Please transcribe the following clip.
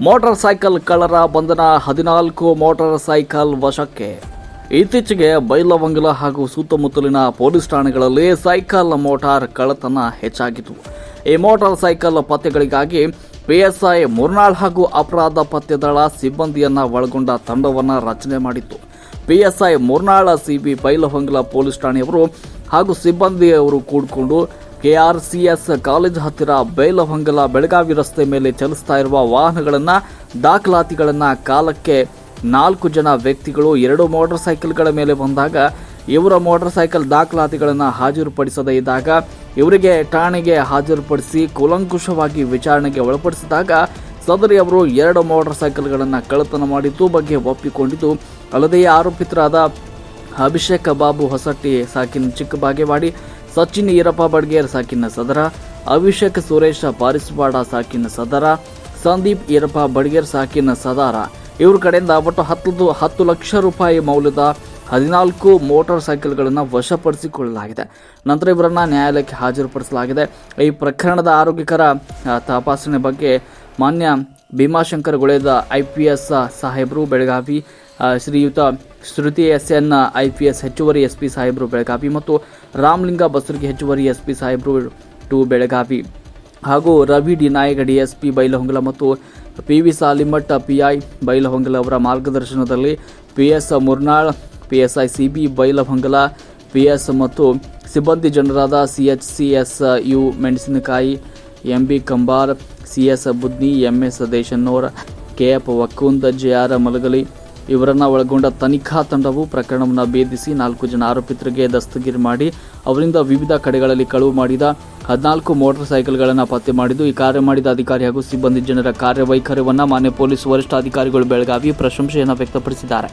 Motor cycle ಕಳ್ಳರ ಬಂಧನ, 14 motor cycle ವಶಕ್ಕೆ. ಇತ್ತೀಚೆಗೆ ಬೈಲಹೊಂಗಲ ಹಾಗೂ ಸುತ್ತಮುತ್ತಲಿನ ಪೊಲೀಸ್ ಠಾಣೆಗಳಲ್ಲಿ ಸೈಕಲ್ ಮೋಟಾರ್ ಕಳ್ಳತನ ಹೆಚ್ಚಾಗಿತ್ತು. ಈ ಮೋಟಾರ್ ಸೈಕಲ್ ಪತ್ತೆಗಳಿಗಾಗಿ ಪಿಎಸ್ಐ ಮುರ್ನಾಳ್ ಹಾಗೂ ಅಪರಾಧ ಪತ್ತೆ ದಳ ಸಿಬ್ಬಂದಿಯನ್ನ ಒಳಗೊಂಡ ತಂಡವನ್ನು ರಚನೆ ಮಾಡಿತ್ತು. PSI Murnal, CB Bailhongal police ಠಾಣೆಯವರು ಹಾಗೂ ಸಿಬ್ಬಂದಿಯವರು ಕೂಡಿಕೊಂಡು ಕೆಆರ್ಸಿಎಸ್ ಕಾಲೇಜ್ ಹತ್ತಿರ ಬೈಲಹೊಂಗಲ ಬೆಳಗಾವಿ ರಸ್ತೆ ಮೇಲೆ ಚಲಿಸ್ತಾ ಇರುವ ವಾಹನಗಳನ್ನು, ದಾಖಲಾತಿಗಳನ್ನು ಕಾಲಕ್ಕೆ 4 ಜನ ವ್ಯಕ್ತಿಗಳು 2 ಮೋಟಾರ್ ಸೈಕಲ್ಗಳ ಮೇಲೆ ಬಂದಾಗ ಇವರ ಮೋಟಾರ್ ಸೈಕಲ್ ದಾಖಲಾತಿಗಳನ್ನು ಹಾಜರುಪಡಿಸದೇ ಇದ್ದಾಗ ಇವರಿಗೆ ಠಾಣೆಗೆ ಹಾಜರುಪಡಿಸಿ ಕೂಲಂಕುಷವಾಗಿ ವಿಚಾರಣೆಗೆ ಒಳಪಡಿಸಿದಾಗ ಸದರಿ ಅವರು 2 ಮೋಟಾರ್ ಸೈಕಲ್ಗಳನ್ನು ಕಳ್ಳತನ ಮಾಡಿದ್ದು ಬಗ್ಗೆ ಒಪ್ಪಿಕೊಂಡಿದ್ದು, ಅಲ್ಲದೆ ಆರೋಪಿತರಾದ ಅಭಿಷೇಕ್ ಬಾಬು ಹೊಸಟ್ಟಿ ಸಾಕಿನ ಚಿಕ್ಕಬಾಗೇವಾಡಿ, ಸಚಿನ್ ಈರಪ್ಪ ಬಡ್ಗೇರ್ ಸಾಕಿನ ಸದರ, ಅಭಿಷೇಕ್ ಸುರೇಶ ಪಾರಿಸವಾಡ ಸಾಕಿನ ಸದರ, ಸಂದೀಪ್ ಈರಪ್ಪ ಬಡ್ಗೇರ್ ಸಾಕಿನ ಸದಾರ ಇವ್ರ ಕಡೆಯಿಂದ ಒಟ್ಟು 10 ಲಕ್ಷ ರೂಪಾಯಿ ಮೌಲ್ಯದ 14 ಮೋಟಾರ್ ಸೈಕಲ್ಗಳನ್ನು ವಶಪಡಿಸಿಕೊಳ್ಳಲಾಗಿದೆ. ನಂತರ ಇವರನ್ನು ನ್ಯಾಯಾಲಯಕ್ಕೆ ಹಾಜರುಪಡಿಸಲಾಗಿದೆ. ಈ ಪ್ರಕರಣದ ಆರೋಗ್ಯಕರ ತಪಾಸಣೆ ಬಗ್ಗೆ ಮಾನ್ಯ ಭೀಮಾಶಂಕರ್ ಗುಳೇದ IPS ಸಾಹೇಬರು ಬೆಳಗಾವಿ, ಶ್ರೀಯುತ ಶ್ರುತಿ SN IPS ಹೆಚ್ಚುವರಿ SP ಸಾಹೇಬರು ಬೆಳಗಾವಿ ಮತ್ತು ರಾಮಲಿಂಗ ಬಸರ್ಗಿ ಹೆಚ್ಚುವರಿ SP ಸಾಹೇಬರು 2 ಬೆಳಗಾವಿ ಹಾಗೂ ರವಿ ಡಿ ನಾಯಕ್ DSP ಬೈಲಹೊಂಗಲ ಮತ್ತು PV ಸಾಲಿಮಠ್ PI ಬೈಲಹೊಂಗಲ ಅವರ ಮಾರ್ಗದರ್ಶನದಲ್ಲಿ PS Murnal, PSI CB Bailhongal, PS ಮತ್ತು ಸಿಬ್ಬಂದಿ ಜನರಾದ CHCS U ಮೆಣಸಿನಕಾಯಿ, MB Kambar, CS Budni, MS ದೇಶನ್ನೋರ್, KF ವಕ್ಕುಂದ್, JR ಮಲಗಲಿ ಇವರನ್ನು ಒಳಗೊಂಡ ತನಿಖಾ ತಂಡವು ಪ್ರಕರಣವನ್ನು ಭೇದಿಸಿ 4 ಜನ ಆರೋಪಿತರಿಗೆ ದಸ್ತಗಿರಿ ಮಾಡಿ ಅವರಿಂದ ವಿವಿಧ ಕಡೆಗಳಲ್ಲಿ ಕಳುವು ಮಾಡಿದ 14 ಮೋಟಾರ್ ಸೈಕಲ್ಗಳನ್ನು ಪತ್ತೆ ಮಾಡಿದ್ದು, ಈ ಕಾರ್ಯ ಮಾಡಿದ ಅಧಿಕಾರಿ ಹಾಗೂ ಸಿಬ್ಬಂದಿ ಜನರ ಕಾರ್ಯವೈಖರ್ಯವನ್ನು ಮಾನ್ಯ ಪೊಲೀಸ್ ವರಿಷ್ಠಾಧಿಕಾರಿಗಳು ಬೆಳಗಾವಿ ಪ್ರಶಂಸೆಯನ್ನು ವ್ಯಕ್ತಪಡಿಸಿದ್ದಾರೆ.